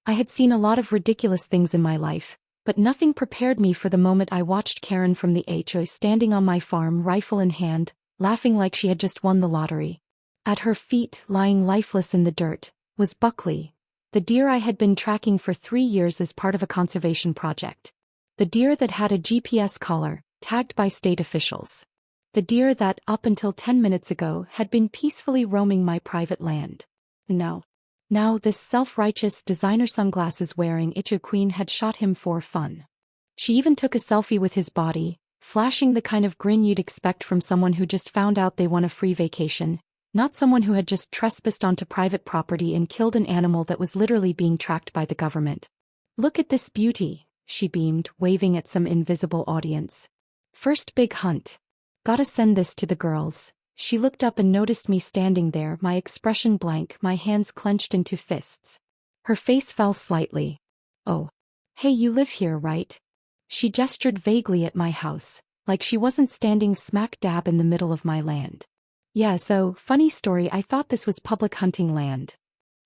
I had seen a lot of ridiculous things in my life, but nothing prepared me for the moment I watched Karen from the HOA standing on my farm, rifle in hand, laughing like she had just won the lottery. At her feet, lying lifeless in the dirt, was Buckley, the deer I had been tracking for 3 years as part of a conservation project. The deer that had a GPS collar, tagged by state officials. The deer that, up until 10 minutes ago, had been peacefully roaming my private land. Now this self-righteous designer sunglasses-wearing HOA queen had shot him for fun. She even took a selfie with his body, flashing the kind of grin you'd expect from someone who just found out they won a free vacation, not someone who had just trespassed onto private property and killed an animal that was literally being tracked by the government. "Look at this beauty," she beamed, waving at some invisible audience. "First big hunt. Gotta send this to the girls." She looked up and noticed me standing there, my expression blank, my hands clenched into fists. Her face fell slightly. "Oh. Hey, you live here, right?" She gestured vaguely at my house, like she wasn't standing smack dab in the middle of my land. "Yeah, so, funny story, I thought this was public hunting land."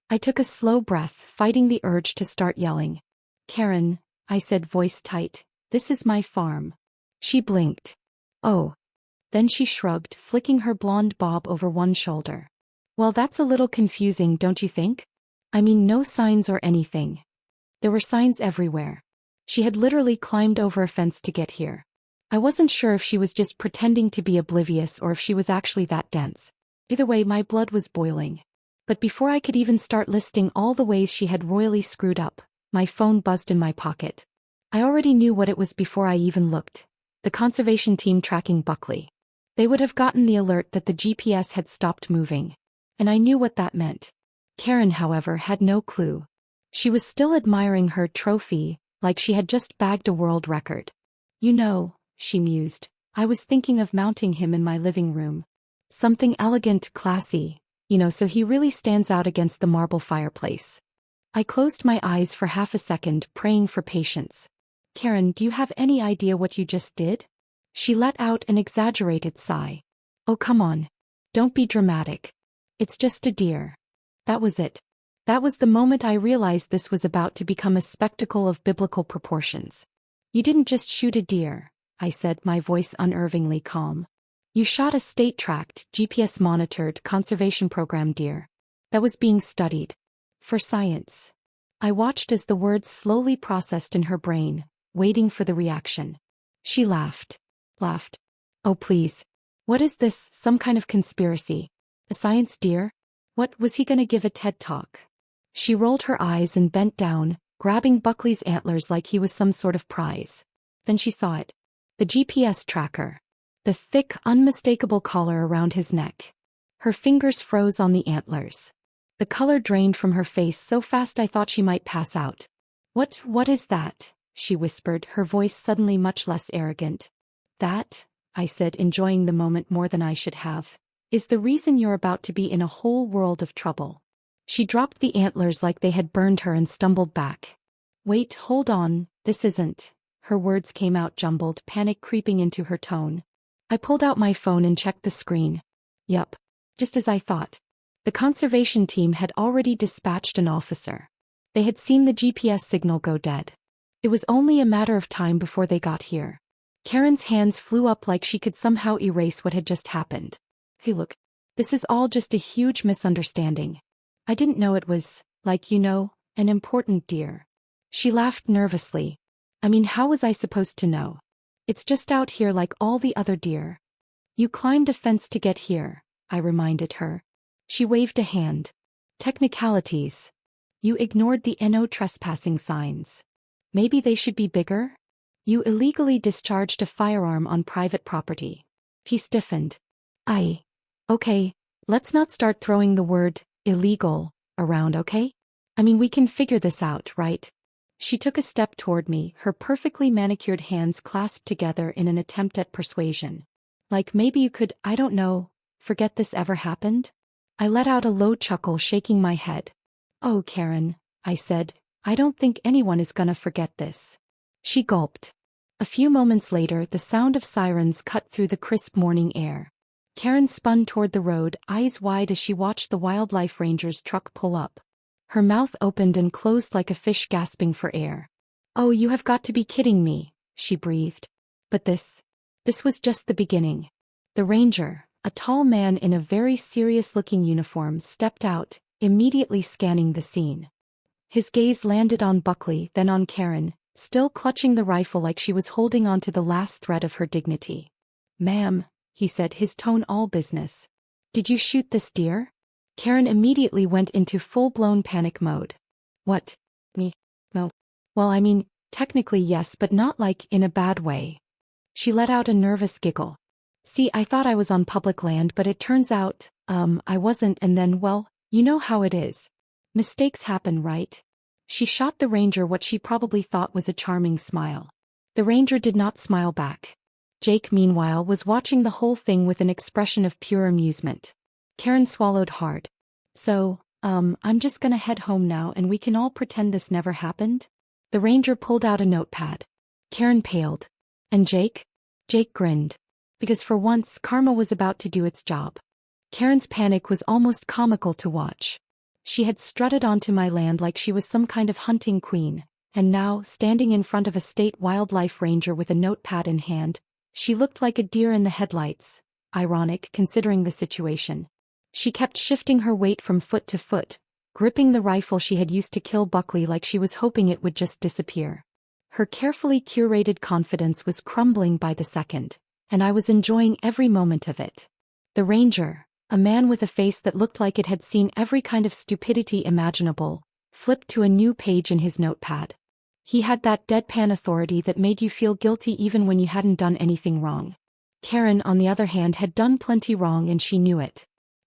I took a slow breath, fighting the urge to start yelling. "Karen," I said, voice tight, "this is my farm." She blinked. "Oh." Then she shrugged, flicking her blonde bob over one shoulder. "Well, that's a little confusing, don't you think? I mean, no signs or anything." There were signs everywhere. She had literally climbed over a fence to get here. I wasn't sure if she was just pretending to be oblivious or if she was actually that dense. Either way, my blood was boiling. But before I could even start listing all the ways she had royally screwed up, my phone buzzed in my pocket. I already knew what it was before I even looked. The conservation team tracking Buckley. They would have gotten the alert that the GPS had stopped moving. And I knew what that meant. Karen, however, had no clue. She was still admiring her trophy, like she had just bagged a world record. "You know," she mused, "I was thinking of mounting him in my living room. Something elegant, classy, so he really stands out against the marble fireplace." I closed my eyes for half a second, praying for patience. "Karen, do you have any idea what you just did?" She let out an exaggerated sigh. "Oh, come on. Don't be dramatic. It's just a deer." That was it. That was the moment I realized this was about to become a spectacle of biblical proportions. "You didn't just shoot a deer," I said, my voice unnervingly calm. "You shot a state-tracked, GPS-monitored conservation program deer that was being studied for science." I watched as the words slowly processed in her brain, waiting for the reaction. She laughed. "Oh, please. What is this, some kind of conspiracy? A science deer? What, was he gonna give a TED Talk?" She rolled her eyes and bent down, grabbing Buckley's antlers like he was some sort of prize. Then she saw it. The GPS tracker. The thick, unmistakable collar around his neck. Her fingers froze on the antlers. The color drained from her face so fast I thought she might pass out. What is that?" she whispered, her voice suddenly much less arrogant. "That," I said, enjoying the moment more than I should have, "is the reason you're about to be in a whole world of trouble." She dropped the antlers like they had burned her and stumbled back. "Wait, hold on, this isn't." Her words came out jumbled, panic creeping into her tone. I pulled out my phone and checked the screen. Yup. Just as I thought. The conservation team had already dispatched an officer. They had seen the GPS signal go dead. It was only a matter of time before they got here. Karen's hands flew up like she could somehow erase what had just happened. "Hey, look. This is all just a huge misunderstanding. I didn't know it was, an important deer." She laughed nervously. "I mean, how was I supposed to know? It's just out here like all the other deer." "You climbed a fence to get here," I reminded her. She waved a hand. "Technicalities. You ignored the no trespassing signs. Maybe they should be bigger? You illegally discharged a firearm on private property." He stiffened. Okay, let's not start throwing the word illegal around, okay? I mean, we can figure this out, right?" She took a step toward me, her perfectly manicured hands clasped together in an attempt at persuasion. "Like maybe you could, I don't know, forget this ever happened?" I let out a low chuckle, shaking my head. "Oh, Karen," I said, "I don't think anyone is gonna forget this." She gulped. A few moments later, the sound of sirens cut through the crisp morning air. Karen spun toward the road, eyes wide as she watched the wildlife ranger's truck pull up. Her mouth opened and closed like a fish gasping for air. "Oh, you have got to be kidding me," she breathed. But this was just the beginning. The ranger, a tall man in a very serious-looking uniform, stepped out, immediately scanning the scene. His gaze landed on Buckley, then on Karen, still clutching the rifle like she was holding on to the last thread of her dignity. "Ma'am," he said, his tone all business. "Did you shoot this deer?" Karen immediately went into full-blown panic mode. "What? Me? No. Well, I mean, technically yes, but not like in a bad way." She let out a nervous giggle. "See, I thought I was on public land, but it turns out, I wasn't, and then, well, you know how it is. Mistakes happen, right?" She shot the ranger what she probably thought was a charming smile. The ranger did not smile back. Jake, meanwhile, was watching the whole thing with an expression of pure amusement. Karen swallowed hard. "So, I'm just gonna head home now and we can all pretend this never happened?" The ranger pulled out a notepad. Karen paled. "And Jake?" Jake grinned. Because for once, karma was about to do its job. Karen's panic was almost comical to watch. She had strutted onto my land like she was some kind of hunting queen, and now, standing in front of a state wildlife ranger with a notepad in hand, she looked like a deer in the headlights. Ironic, considering the situation. She kept shifting her weight from foot to foot, gripping the rifle she had used to kill Buckley like she was hoping it would just disappear. Her carefully curated confidence was crumbling by the second, and I was enjoying every moment of it. The ranger, a man with a face that looked like it had seen every kind of stupidity imaginable, flipped to a new page in his notepad. He had that deadpan authority that made you feel guilty even when you hadn't done anything wrong. Karen, on the other hand, had done plenty wrong and she knew it.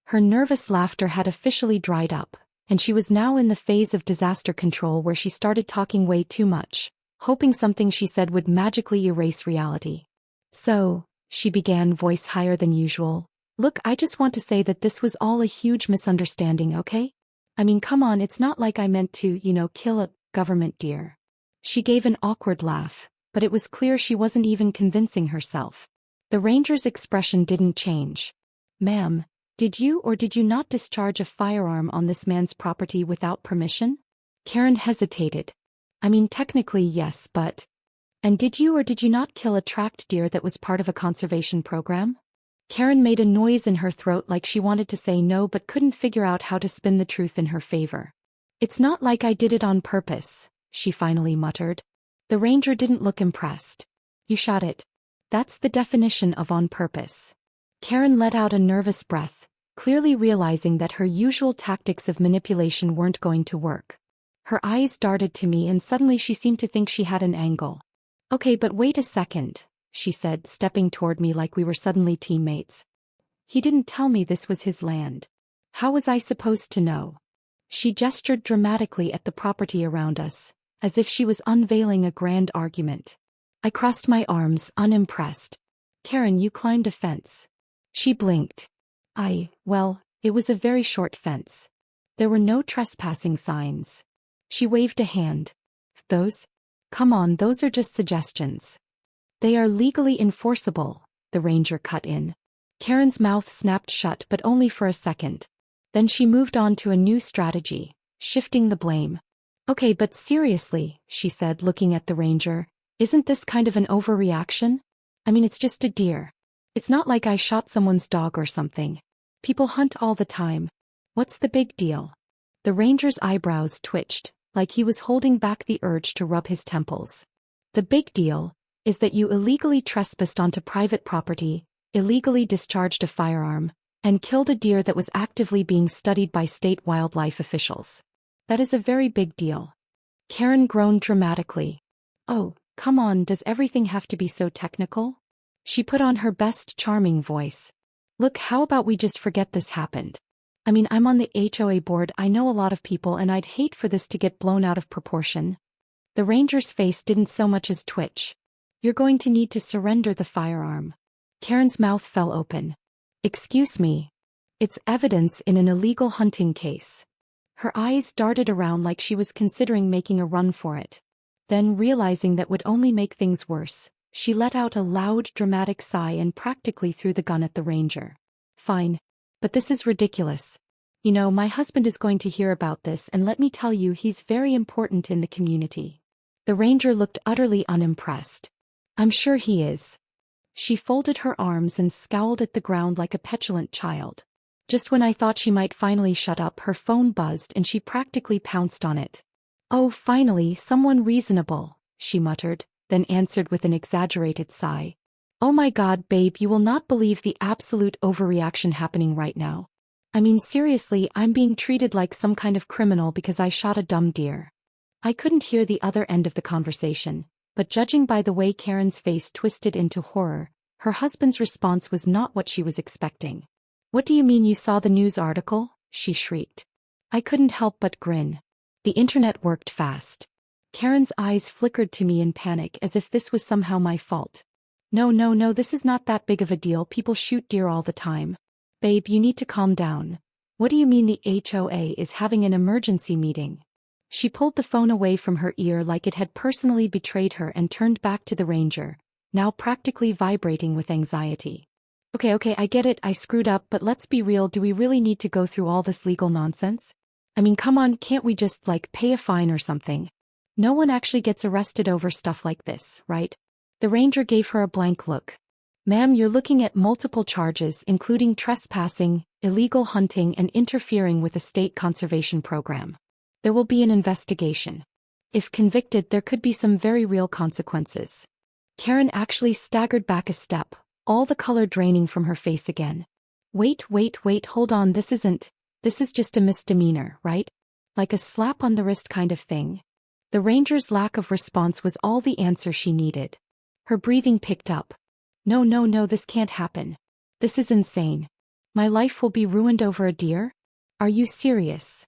Her nervous laughter had officially dried up, and she was now in the phase of disaster control where she started talking way too much, hoping something she said would magically erase reality. "So," she began, voice higher than usual, "look, I just want to say that this was all a huge misunderstanding, okay? I mean, come on, it's not like I meant to, kill a government deer." She gave an awkward laugh, but it was clear she wasn't even convincing herself. The ranger's expression didn't change. "Ma'am, did you or did you not discharge a firearm on this man's property without permission?" Karen hesitated. "I mean, technically yes, but..." "And did you or did you not kill a tracked deer that was part of a conservation program?" Karen made a noise in her throat like she wanted to say no but couldn't figure out how to spin the truth in her favor. "It's not like I did it on purpose," she finally muttered. The ranger didn't look impressed. "You shot it. That's the definition of on purpose." Karen let out a nervous breath, clearly realizing that her usual tactics of manipulation weren't going to work. Her eyes darted to me and suddenly she seemed to think she had an angle. "Okay, but wait a second," she said, stepping toward me like we were suddenly teammates. "He didn't tell me this was his land. How was I supposed to know?" She gestured dramatically at the property around us, as if she was unveiling a grand argument. I crossed my arms, unimpressed. "Karen, you climbed a fence." She blinked. Well, it was a very short fence. There were no trespassing signs. She waved a hand. "Those? Come on, those are just suggestions." "They are legally enforceable," the ranger cut in. Karen's mouth snapped shut but only for a second. Then she moved on to a new strategy, shifting the blame. "Okay, but seriously," she said, looking at the ranger, "isn't this kind of an overreaction? I mean, it's just a deer. It's not like I shot someone's dog or something. People hunt all the time. What's the big deal?" The ranger's eyebrows twitched, like he was holding back the urge to rub his temples. "The big deal is that you illegally trespassed onto private property, illegally discharged a firearm, and killed a deer that was actively being studied by state wildlife officials. That is a very big deal." Karen groaned dramatically. "Oh, come on, does everything have to be so technical?" She put on her best charming voice. "Look, how about we just forget this happened? I mean, I'm on the HOA board, I know a lot of people, and I'd hate for this to get blown out of proportion." The ranger's face didn't so much as twitch. "You're going to need to surrender the firearm." Karen's mouth fell open. "Excuse me. It's evidence in an illegal hunting case." Her eyes darted around like she was considering making a run for it. Then, realizing that would only make things worse, she let out a loud, dramatic sigh and practically threw the gun at the ranger. "Fine. But this is ridiculous. You know, my husband is going to hear about this, and let me tell you, he's very important in the community. The ranger looked utterly unimpressed. I'm sure he is. She folded her arms and scowled at the ground like a petulant child. Just when I thought she might finally shut up, her phone buzzed and she practically pounced on it. Oh, finally, someone reasonable, she muttered, then answered with an exaggerated sigh. Oh my God, babe, you will not believe the absolute overreaction happening right now. I mean, seriously, I'm being treated like some kind of criminal because I shot a dumb deer. I couldn't hear the other end of the conversation, but judging by the way Karen's face twisted into horror, her husband's response was not what she was expecting. What do you mean you saw the news article? She shrieked. I couldn't help but grin. The internet worked fast. Karen's eyes flickered to me in panic as if this was somehow my fault. No, this is not that big of a deal. People shoot deer all the time. Babe, you need to calm down. What do you mean the HOA is having an emergency meeting? She pulled the phone away from her ear like it had personally betrayed her and turned back to the ranger, now practically vibrating with anxiety. Okay, I get it, I screwed up, but let's be real, do we really need to go through all this legal nonsense? I mean, come on, can't we just, pay a fine or something? No one actually gets arrested over stuff like this, right? The ranger gave her a blank look. Ma'am, you're looking at multiple charges, including trespassing, illegal hunting, and interfering with a state conservation program. There will be an investigation. If convicted, there could be some very real consequences. Karen actually staggered back a step, all the color draining from her face again. Wait, hold on, this is just a misdemeanor, right? Like a slap on the wrist kind of thing. The ranger's lack of response was all the answer she needed. Her breathing picked up. No, this can't happen. This is insane. My life will be ruined over a deer? Are you serious?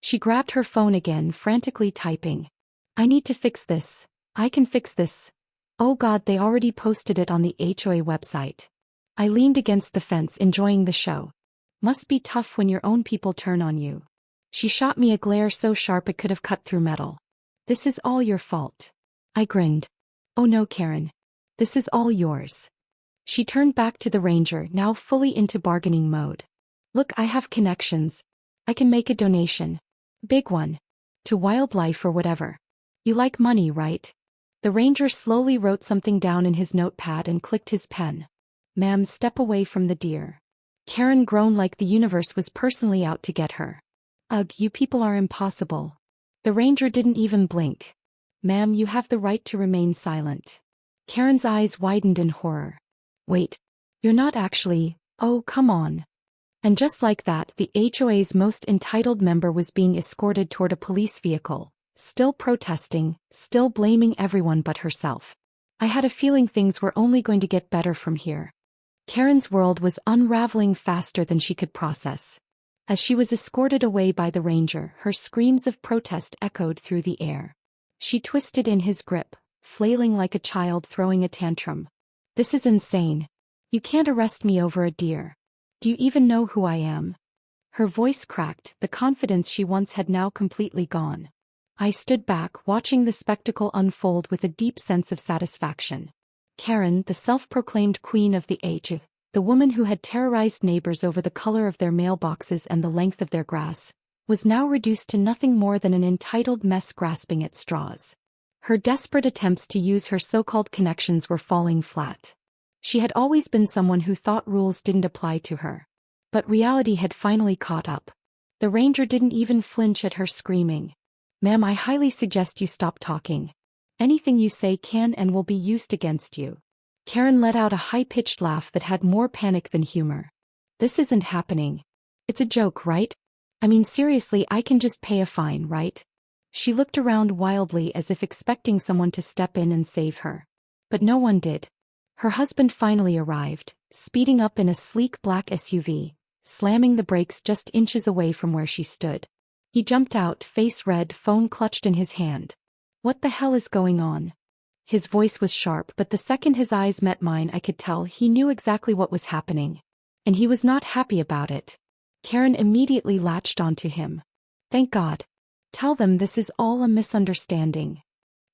She grabbed her phone again, frantically typing. I need to fix this. I can fix this. Oh God, they already posted it on the HOA website. I leaned against the fence, enjoying the show. Must be tough when your own people turn on you. She shot me a glare so sharp it could have cut through metal. This is all your fault. I grinned. Oh no, Karen. This is all yours. She turned back to the ranger, now fully into bargaining mode. Look, I have connections. I can make a donation. Big one. To wildlife or whatever. You like money, right? The ranger slowly wrote something down in his notepad and clicked his pen. Ma'am, step away from the deer. Karen groaned like the universe was personally out to get her. Ugh, you people are impossible. The ranger didn't even blink. Ma'am, you have the right to remain silent. Karen's eyes widened in horror. Wait. You're not actually, oh, come on. And just like that, the HOA's most entitled member was being escorted toward a police vehicle, still protesting, still blaming everyone but herself. I had a feeling things were only going to get better from here. Karen's world was unraveling faster than she could process. As she was escorted away by the ranger, her screams of protest echoed through the air. She twisted in his grip, flailing like a child throwing a tantrum. This is insane. You can't arrest me over a deer. Do you even know who I am? Her voice cracked, the confidence she once had now completely gone. I stood back, watching the spectacle unfold with a deep sense of satisfaction. Karen, the self-proclaimed queen of the HOA, the woman who had terrorized neighbors over the color of their mailboxes and the length of their grass, was now reduced to nothing more than an entitled mess grasping at straws. Her desperate attempts to use her so-called connections were falling flat. She had always been someone who thought rules didn't apply to her. But reality had finally caught up. The ranger didn't even flinch at her screaming. Ma'am, I highly suggest you stop talking. Anything you say can and will be used against you. Karen let out a high-pitched laugh that had more panic than humor. This isn't happening. It's a joke, right? I mean, seriously, I can just pay a fine, right? She looked around wildly as if expecting someone to step in and save her. But no one did. Her husband finally arrived, speeding up in a sleek black SUV, slamming the brakes just inches away from where she stood. He jumped out, face red, phone clutched in his hand. What the hell is going on? His voice was sharp, but the second his eyes met mine I could tell he knew exactly what was happening. And he was not happy about it. Karen immediately latched onto him. Thank God. Tell them this is all a misunderstanding.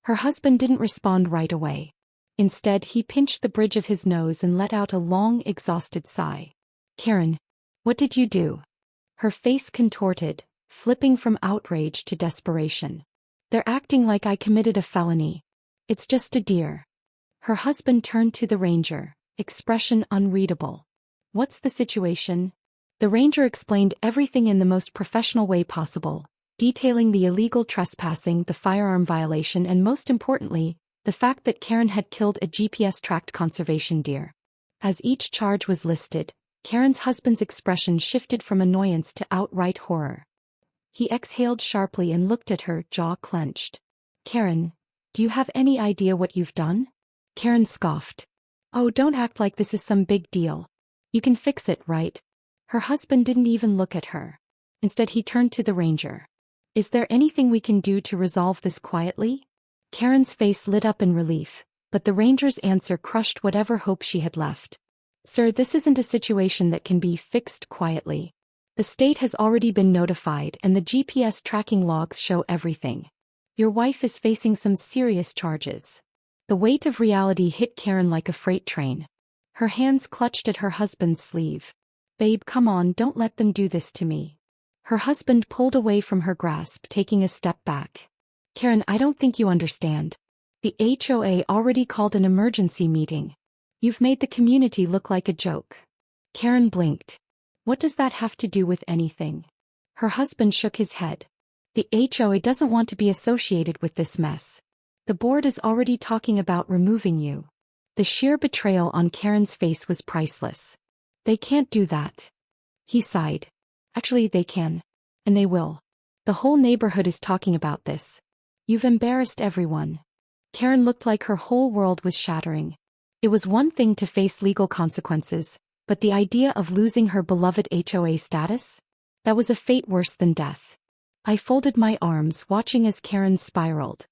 Her husband didn't respond right away. Instead, he pinched the bridge of his nose and let out a long, exhausted sigh. Karen, what did you do? Her face contorted, flipping from outrage to desperation. They're acting like I committed a felony. It's just a deer. Her husband turned to the ranger, expression unreadable. What's the situation? The ranger explained everything in the most professional way possible, detailing the illegal trespassing, the firearm violation, and most importantly, the fact that Karen had killed a GPS-tracked conservation deer. As each charge was listed, Karen's husband's expression shifted from annoyance to outright horror. He exhaled sharply and looked at her, jaw clenched. Karen, do you have any idea what you've done? Karen scoffed. Oh, don't act like this is some big deal. You can fix it, right? Her husband didn't even look at her. Instead, he turned to the ranger. Is there anything we can do to resolve this quietly? Karen's face lit up in relief, but the ranger's answer crushed whatever hope she had left. Sir, this isn't a situation that can be fixed quietly. The state has already been notified and the GPS tracking logs show everything. Your wife is facing some serious charges. The weight of reality hit Karen like a freight train. Her hands clutched at her husband's sleeve. Babe, come on, don't let them do this to me. Her husband pulled away from her grasp, taking a step back. Karen, I don't think you understand. The HOA already called an emergency meeting. You've made the community look like a joke. Karen blinked. What does that have to do with anything? Her husband shook his head. The HOA doesn't want to be associated with this mess. The board is already talking about removing you. The sheer betrayal on Karen's face was priceless. They can't do that. He sighed. Actually, they can. And they will. The whole neighborhood is talking about this. You've embarrassed everyone. Karen looked like her whole world was shattering. It was one thing to face legal consequences, but the idea of losing her beloved HOA status? That was a fate worse than death. I folded my arms, watching as Karen spiraled.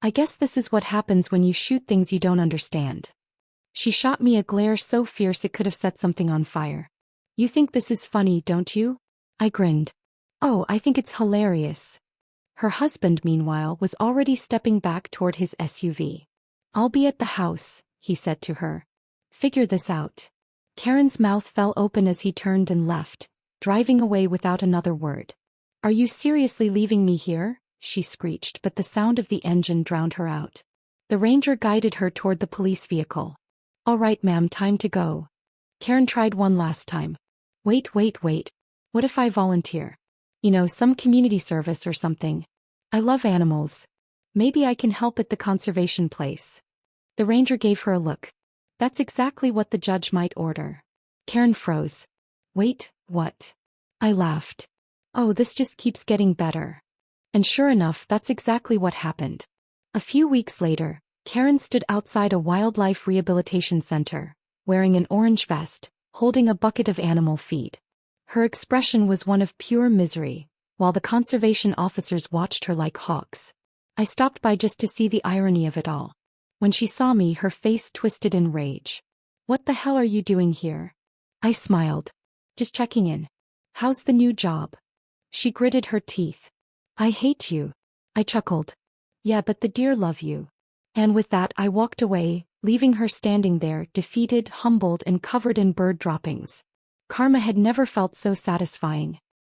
I guess this is what happens when you shoot things you don't understand. She shot me a glare so fierce it could have set something on fire. You think this is funny, don't you? I grinned. Oh, I think it's hilarious. Her husband, meanwhile, was already stepping back toward his SUV. I'll be at the house, he said to her. Figure this out. Karen's mouth fell open as he turned and left, driving away without another word. Are you seriously leaving me here? She screeched, but the sound of the engine drowned her out. The ranger guided her toward the police vehicle. All right, ma'am, time to go. Karen tried one last time. Wait. What if I volunteer? You know, some community service or something. I love animals. Maybe I can help at the conservation place. The ranger gave her a look. That's exactly what the judge might order. Karen froze. Wait, what? I laughed. Oh, this just keeps getting better. And sure enough, that's exactly what happened. A few weeks later, Karen stood outside a wildlife rehabilitation center, wearing an orange vest, holding a bucket of animal feed. Her expression was one of pure misery, while the conservation officers watched her like hawks. I stopped by just to see the irony of it all. When she saw me, her face twisted in rage. What the hell are you doing here? I smiled. Just checking in. How's the new job? She gritted her teeth. I hate you. I chuckled. Yeah, but the deer love you. And with that I walked away, leaving her standing there, defeated, humbled, and covered in bird droppings. Karma had never felt so satisfying.